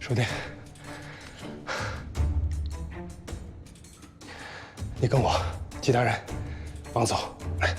书弟，你跟我，其他人往走，来。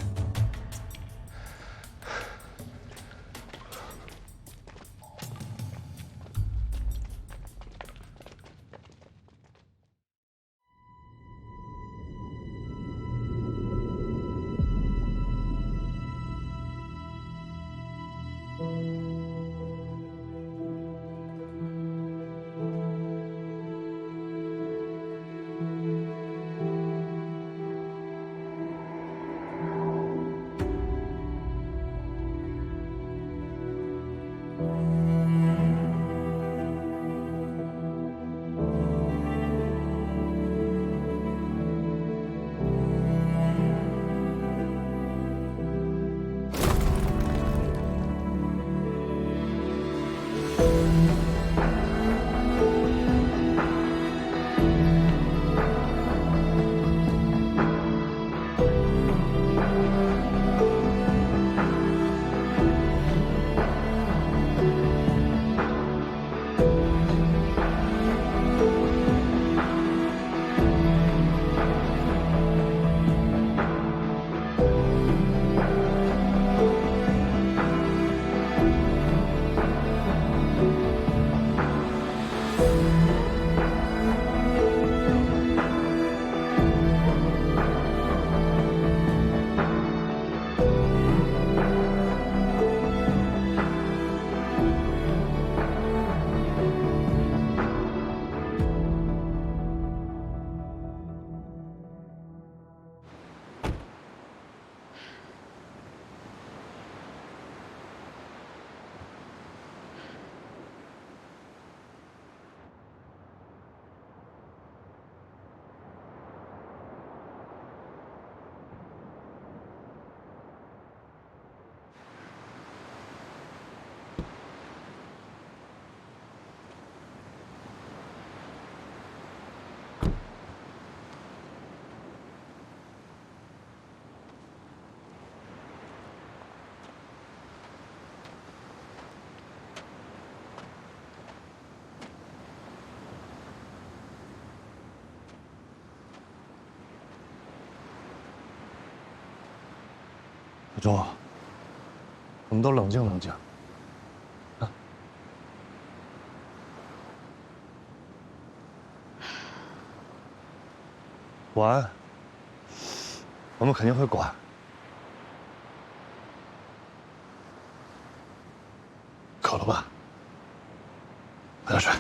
小钟，我们都冷静冷静。啊，管，我们肯定会管。渴了吧？喝点水。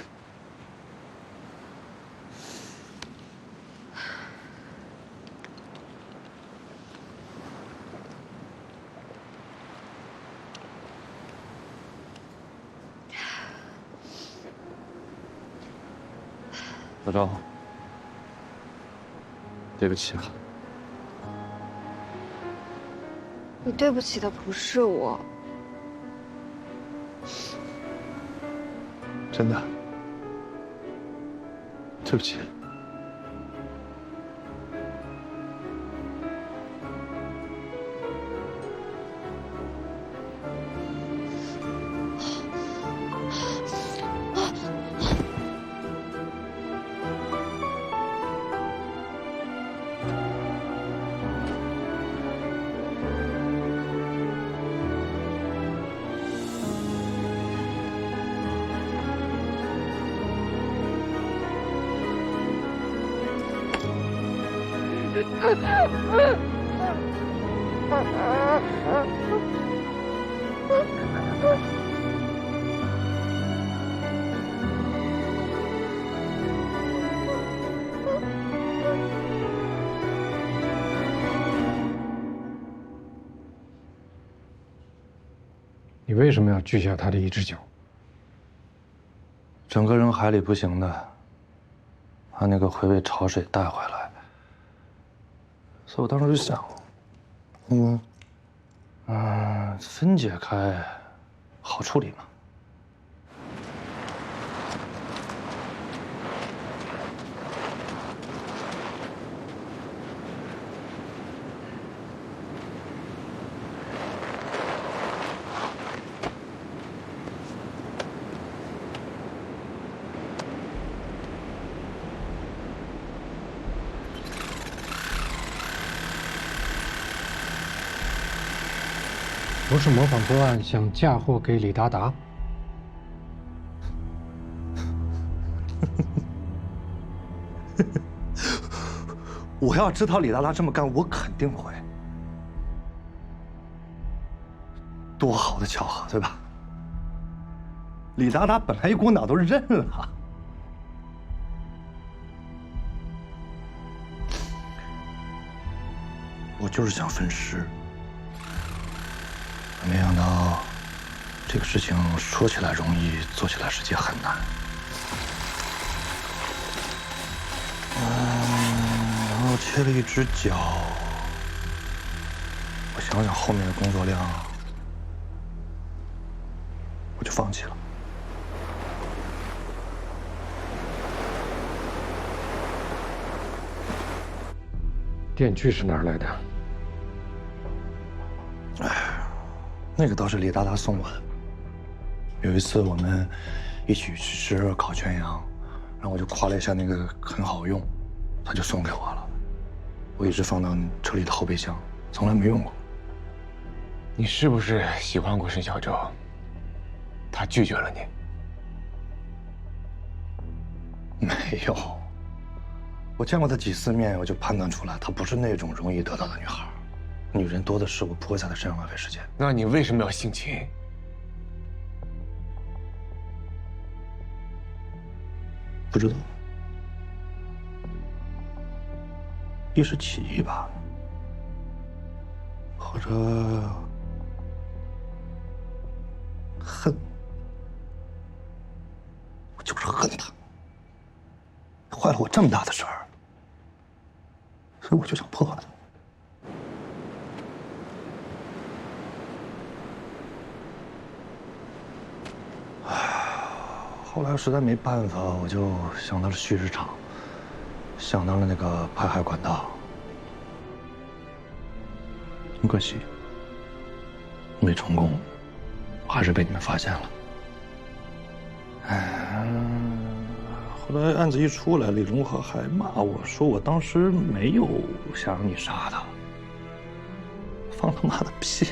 小钟，对不起啊。你对不起的不是我，真的，对不起。你为什么要锯下他的一只脚？整个扔海里不行的，把那个回味潮水带回来。所以我当时就想，分解开，好处理嘛。不是模仿作案想嫁祸给李达达？我要知道李达达这么干，我肯定会。多好的巧合，对吧？李达达本来一股脑都认了。我就是想分尸，没想到这个事情说起来容易，做起来实际很难。然后切了一只脚，我想想后面的工作量，我就放弃了。电锯是哪儿来的？那个倒是李达达送我的。有一次我们一起去吃烤全羊，然后我就夸了一下那个很好用，他就送给我了。我一直放到车里的后备箱，从来没用过。你是不是喜欢过沈小舟？他拒绝了你？没有，我见过她几次面，我就判断出来，她不是那种容易得到的女孩。女人多的是，我不会在她身上浪费时间。那你为什么要性侵？不知道，一时起意吧，或者恨。我就是恨他，坏了我这么大的事儿，所以我就想破坏他。后来实在没办法，我就想到了蓄日厂，想到了那个排海管道。很可惜，没成功，还是被你们发现了。后来案子一出来，李荣和还骂我说我当时没有想让你杀他，放他妈的屁！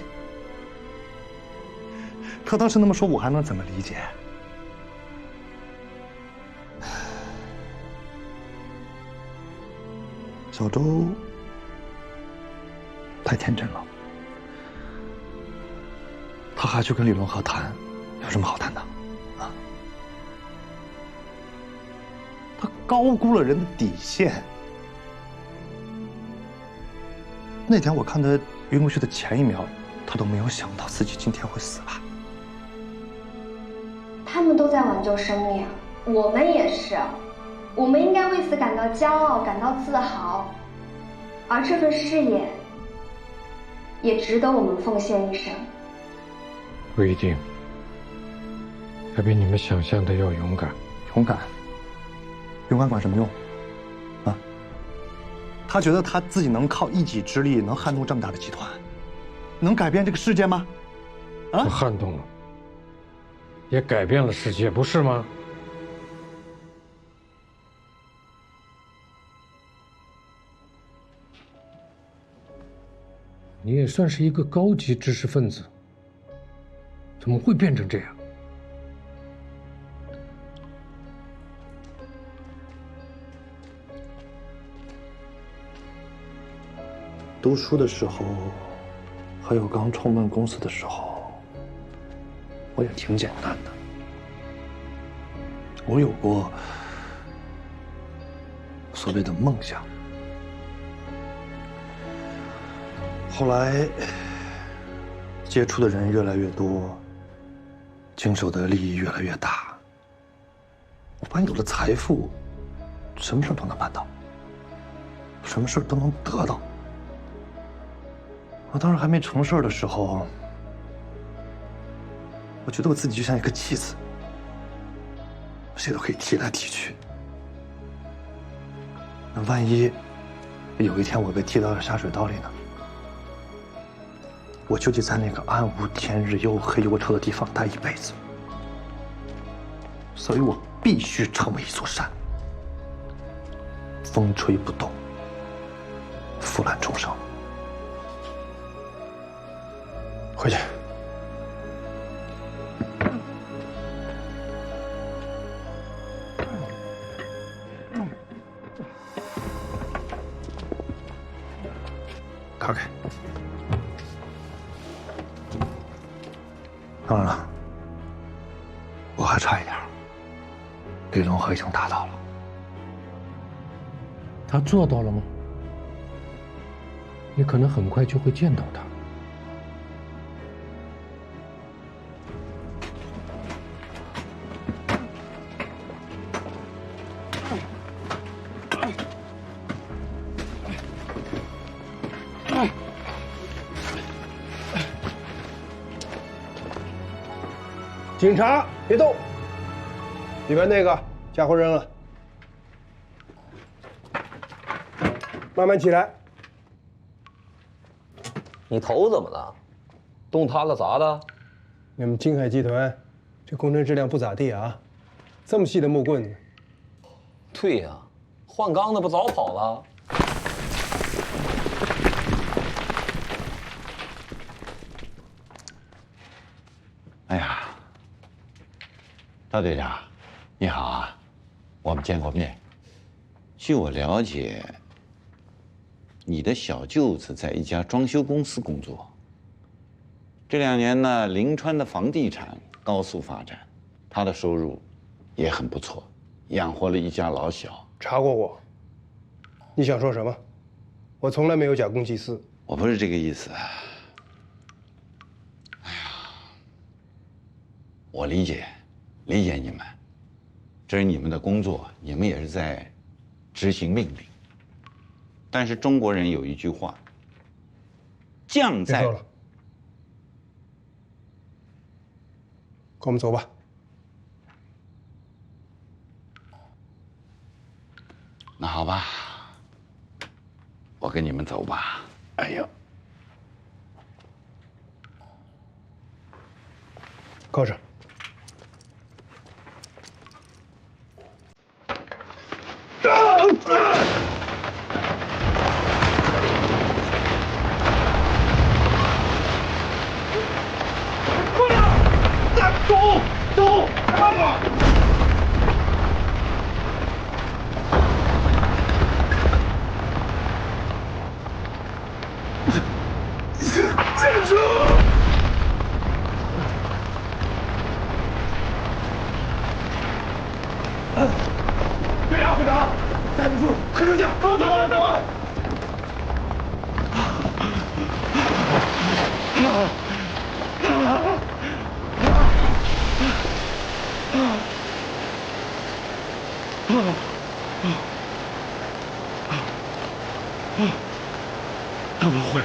他当时那么说，我还能怎么理解？小周太天真了，他还去跟李荣和谈，有什么好谈的？啊？他高估了人的底线。那天我看他晕过去的前一秒，他都没有想到自己今天会死吧？他们都在挽救生命，我们也是。我们应该为此感到骄傲，感到自豪，而这份事业也值得我们奉献一生。不一定，他比你们想象的要勇敢。勇敢？勇敢管什么用？啊？他觉得他自己能靠一己之力能撼动这么大的集团，能改变这个世界吗？啊？他撼动了，也改变了世界，不是吗？你也算是一个高级知识分子，怎么会变成这样？读书的时候，还有刚创办公司的时候，我也挺简单的。我有过所谓的梦想。后来接触的人越来越多，经手的利益越来越大。我发现有了财富，什么事都能办到，什么事都能得到。我当时还没成事的时候，我觉得我自己就像一个棋子，谁都可以踢来踢去。那万一有一天我被踢到了下水道里呢？我就得在那个暗无天日、又黑又臭的地方待一辈子，所以我必须成为一座山，风吹不动，腐烂重生。回去，卡开。当然了，我还差一点，李龙和已经达到了。他做到了吗？你可能很快就会见到他。警察别动，里边那个家伙扔了，慢慢起来。你头怎么了？动塌了咋的？你们金海集团这工程质量不咋地啊，这么细的木棍子。对呀，换钢的不早跑了？哎呀，大队长，你好啊，我们见过面。据我了解，你的小舅子在一家装修公司工作。这2年呢，临川的房地产高速发展，他的收入也很不错，养活了一家老小。查过我，你想说什么？我从来没有假公济私。我不是这个意思。我理解你们，这是你们的工作，你们也是在执行命令。但是中国人有一句话：将在。别说了，跟我们走吧。那好吧，我跟你们走吧。哎呦，靠着。怎么会？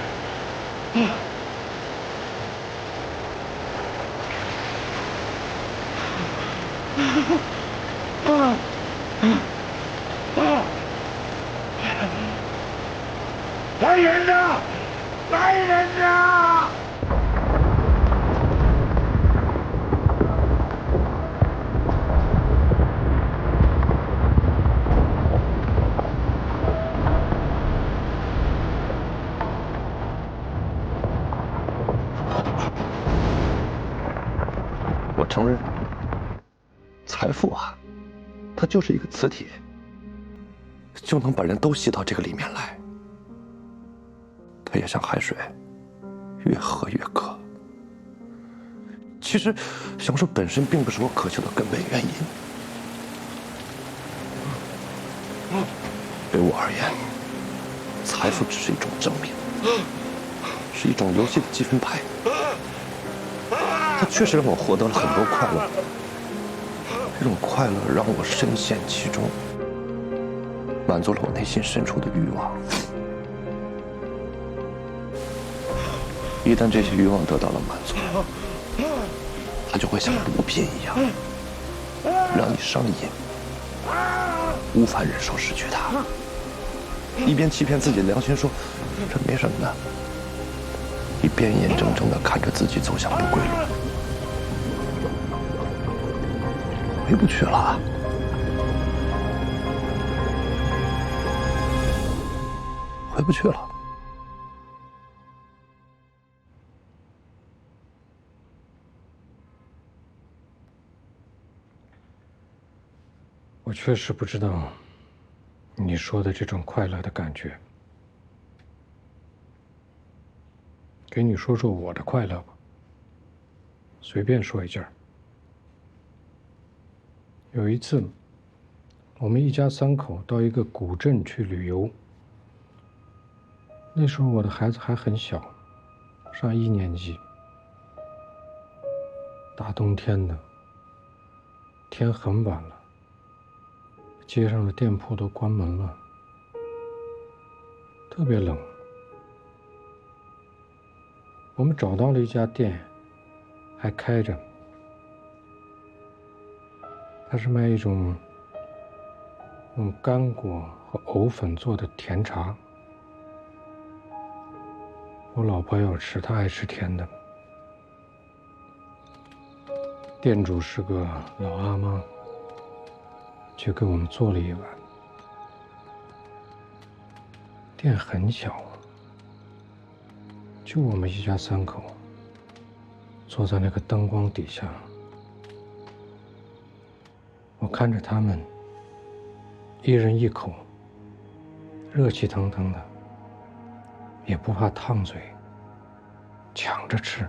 来人呐！来人呐！我承认，财富啊，它就是一个磁铁，就能把人都吸到这个里面来。它也像海水，越喝越渴。其实，享受本身并不是我渴求的根本原因。对我而言，财富只是一种证明，是一种游戏的积分牌。它确实让我获得了很多快乐，这种快乐让我深陷其中，满足了我内心深处的欲望。一旦这些欲望得到了满足，它就会像毒品一样，让你上瘾，无法忍受失去它。一边欺骗自己的良心说这没什么的，一边眼睁睁地看着自己走向不归路，回不去了。回不去了。我确实不知道你说的这种快乐的感觉。给你说说我的快乐吧，随便说一件儿。有一次，我们一家3口到一个古镇去旅游。那时候我的孩子还很小，上1年级。大冬天的，天很晚了，街上的店铺都关门了，特别冷。我们找到了一家店，还开着，它是卖一种用干果和藕粉做的甜茶。我老婆要吃，她爱吃甜的。店主是个老阿妈，就给我们做了一碗。店很小啊，就我们一家3口，坐在那个灯光底下。我看着他们，一人一口，热气腾腾的，也不怕烫嘴，抢着吃。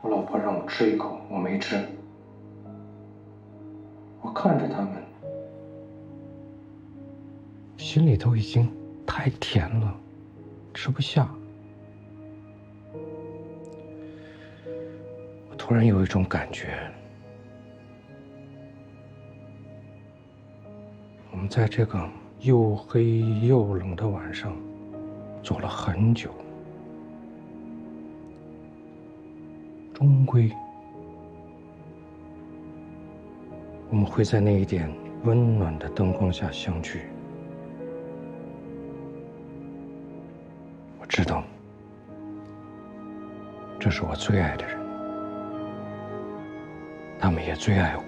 我老婆让我吃一口，我没吃。我看着他们，心里头已经太甜了，吃不下。我突然有一种感觉，我们在这个又黑又冷的晚上走了很久，终归我们会在那一点温暖的灯光下相聚。我知道，这是我最爱的人，他们也最爱我。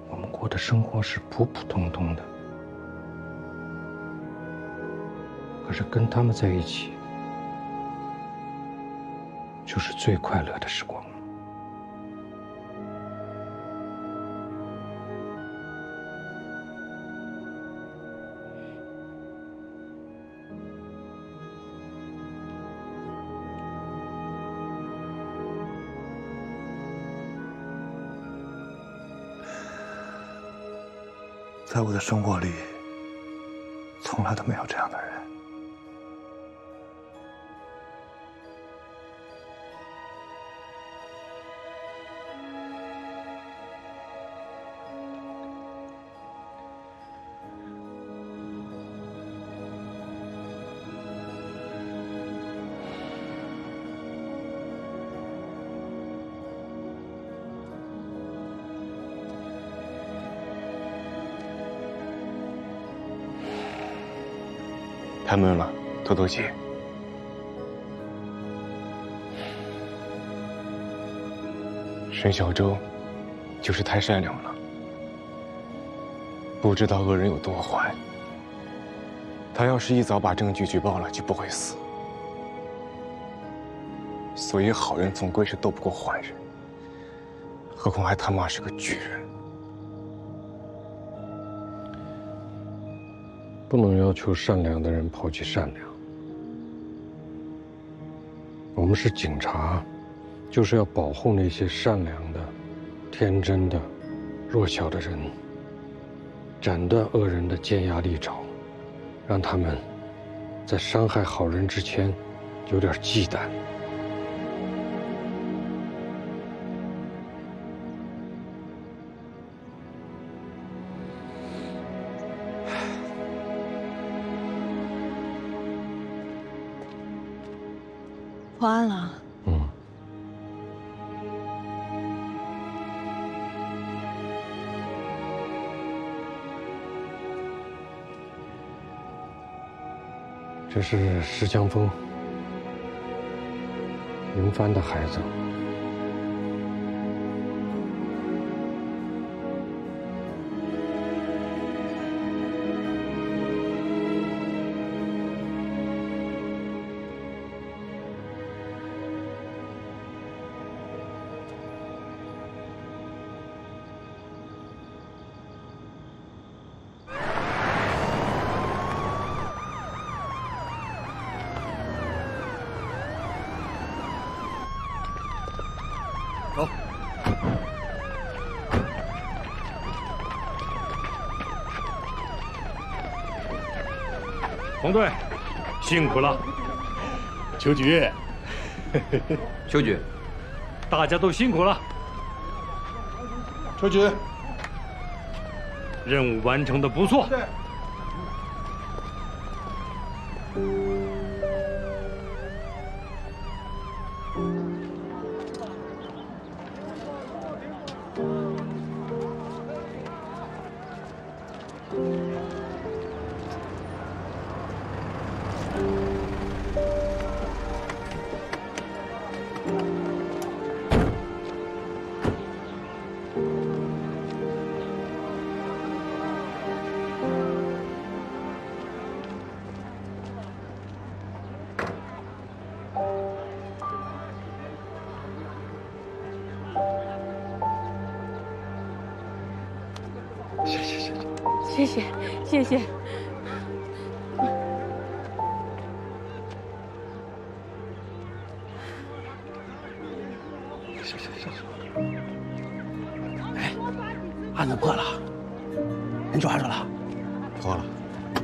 我们过的生活是普普通通的，可是跟他们在一起，就是最快乐的时光。在我的生活里，从来都没有这样的人。太闷了，透透气。沈小舟就是太善良了，不知道恶人有多坏。他要是一早把证据举报了，就不会死。所以好人总归是斗不过坏人，何况还他妈是个巨人。不能要求善良的人抛弃善良。我们是警察，就是要保护那些善良的、天真的、弱小的人，斩断恶人的尖牙利爪，让他们在伤害好人之前有点忌惮。破案了。这是石江峰，云帆的孩子。走。红队，辛苦了。秋菊，秋菊，大家都辛苦了。秋菊，任务完成的不错。谢谢，谢谢。哎，案子破了，人抓住了。破了，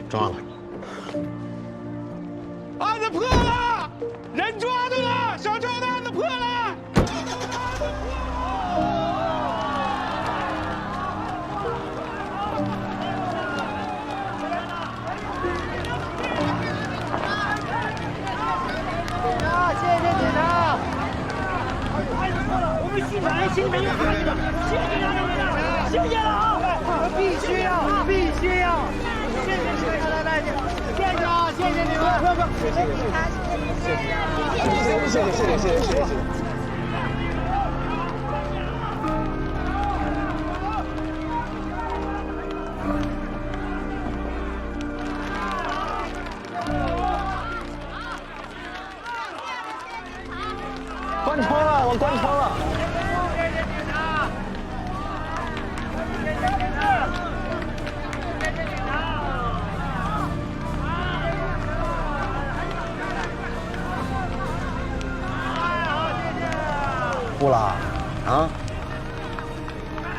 抓了。案子破了，人抓住了，小周的案子破了。心里面有孩子的，谢谢警察同志，谢谢了啊！必须要，必须要！谢谢，来，谢谢啊，谢谢你们，谢谢警察，谢谢。关窗了，我关窗了。呼啦，啊！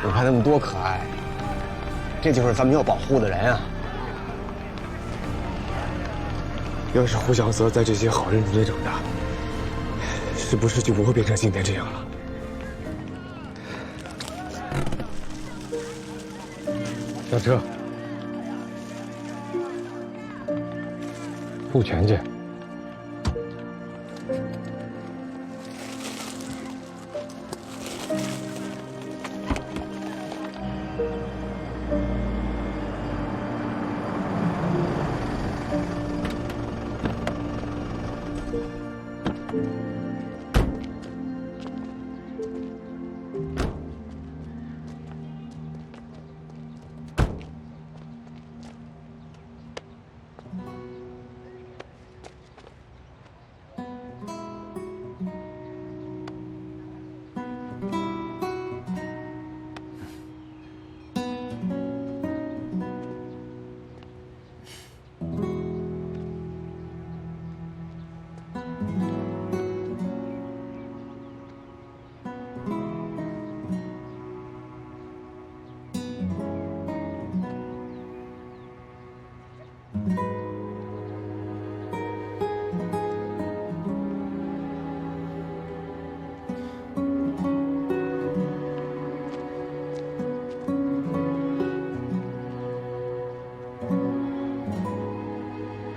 你看他们多可爱，这就是咱们要保护的人啊！要是胡小泽在这些好人中间长大，是不是就不会变成今天这样了？下车，付钱去。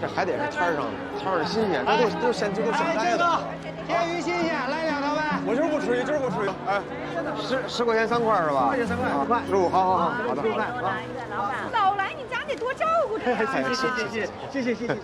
这还得是摊上的，摊上新鲜，这都现摘的。天鱼新鲜，来两条呗。我就是不吃鱼，就是不吃鱼。哎，10块钱3块是吧10块钱3块，5块，15，好，好的。老来你家得多照顾着呀。谢谢。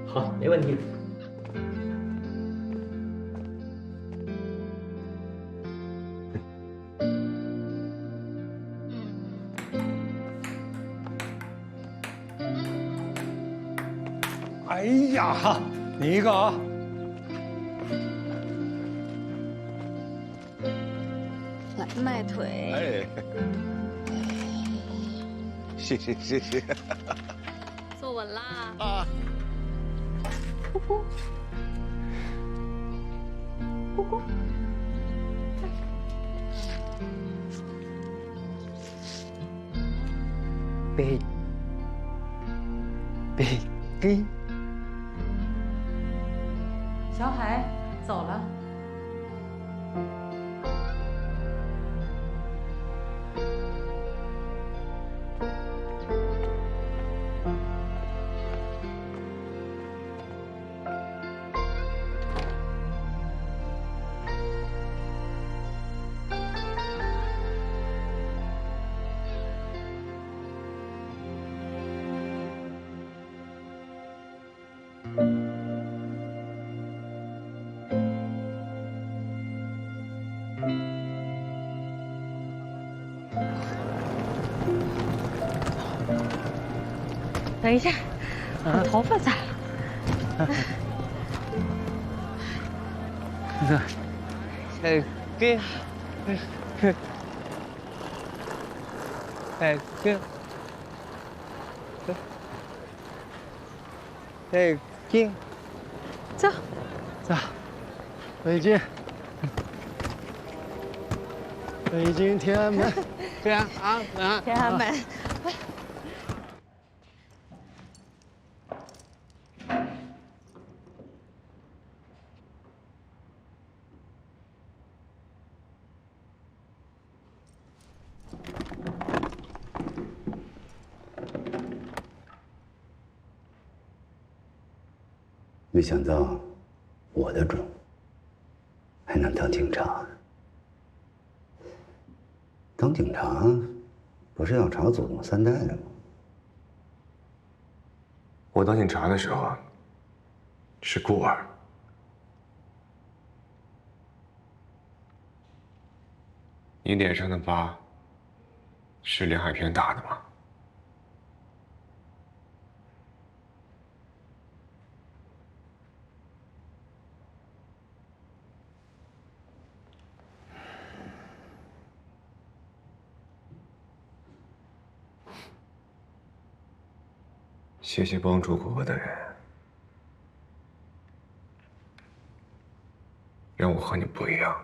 好，没问题。哎呀，你一个啊！来迈腿。哎，谢谢谢谢。坐稳啦。啊。咕咕。咕咕。北京。小海走了。等一下，我头发咋了？北京，走，走，北京，北京天安门，天安门，天安门。没想到我的种还能当警察。当警察不是要朝祖宗3代的吗？我当警察的时候是孤儿，你脸上的疤是梁海片打的吗？谢谢帮助过我的人，让我和你不一样。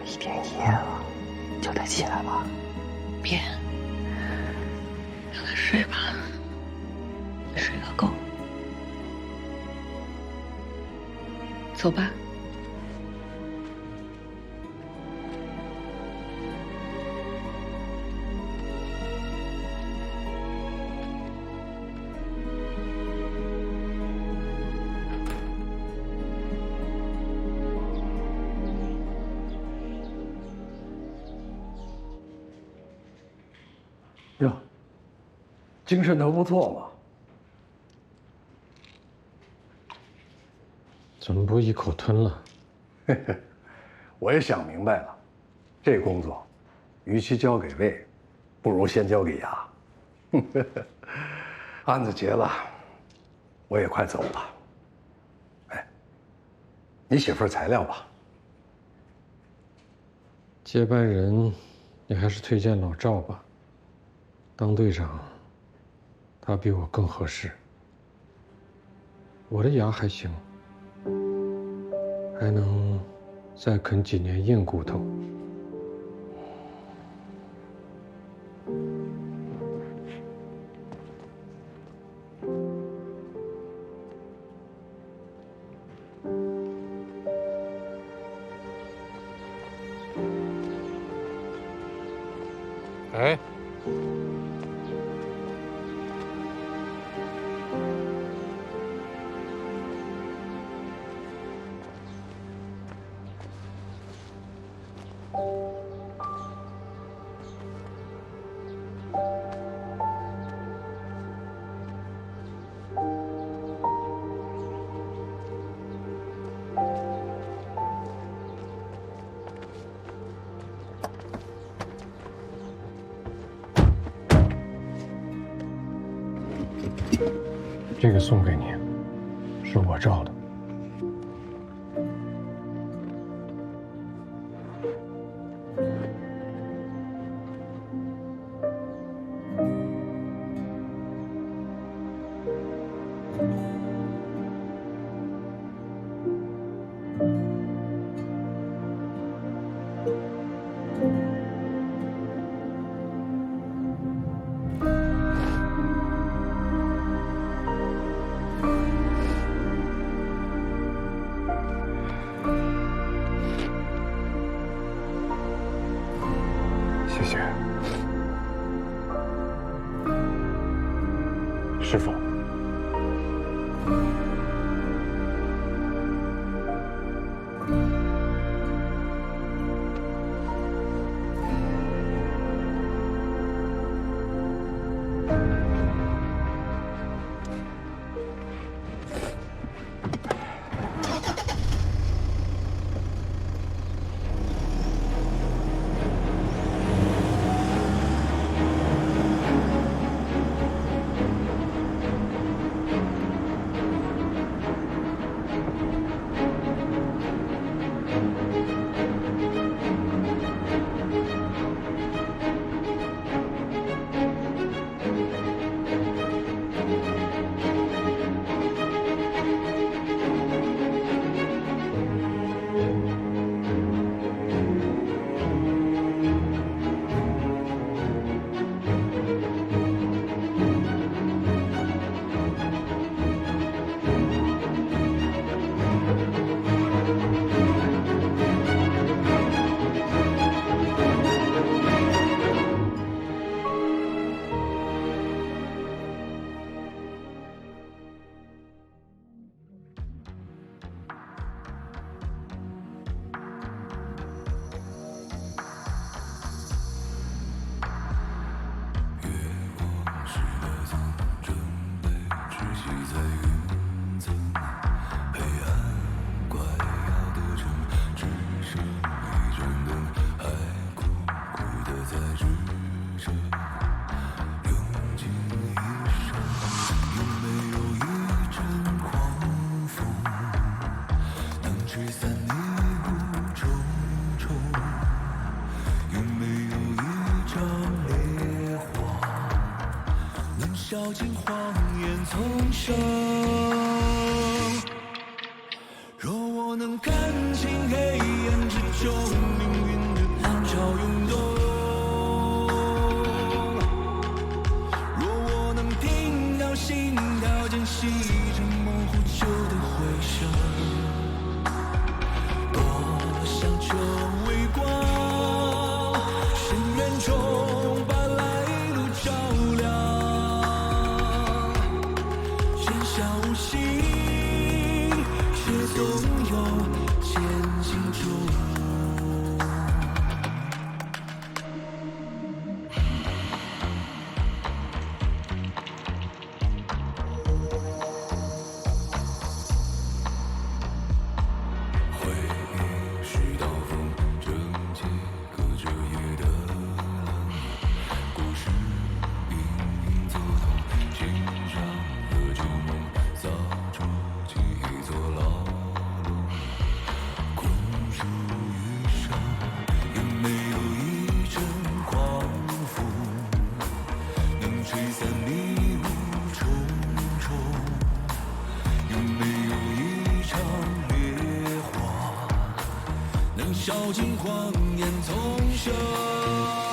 1天1夜了，就得起来吧。别，让他睡吧，睡个够。走吧。精神头不错嘛。怎么不一口吞了？我也想明白了，这工作，与其交给魏，不如先交给牙。案子结了，我也快走了。哎，你写份材料吧。接班人，你还是推荐老赵吧。当队长，他比我更合适。我的牙还行，还能再啃几年硬骨头。哎，这个送给你，是我照的。谢谢，师傅。笑尽谎言丛生。若我能看清黑暗之中命运的浪潮涌动，若我能听到心跳间隙着模糊旧的回声，多想成为光，深渊中把来路照亮。小心，却总有前进中。尽谎言从生。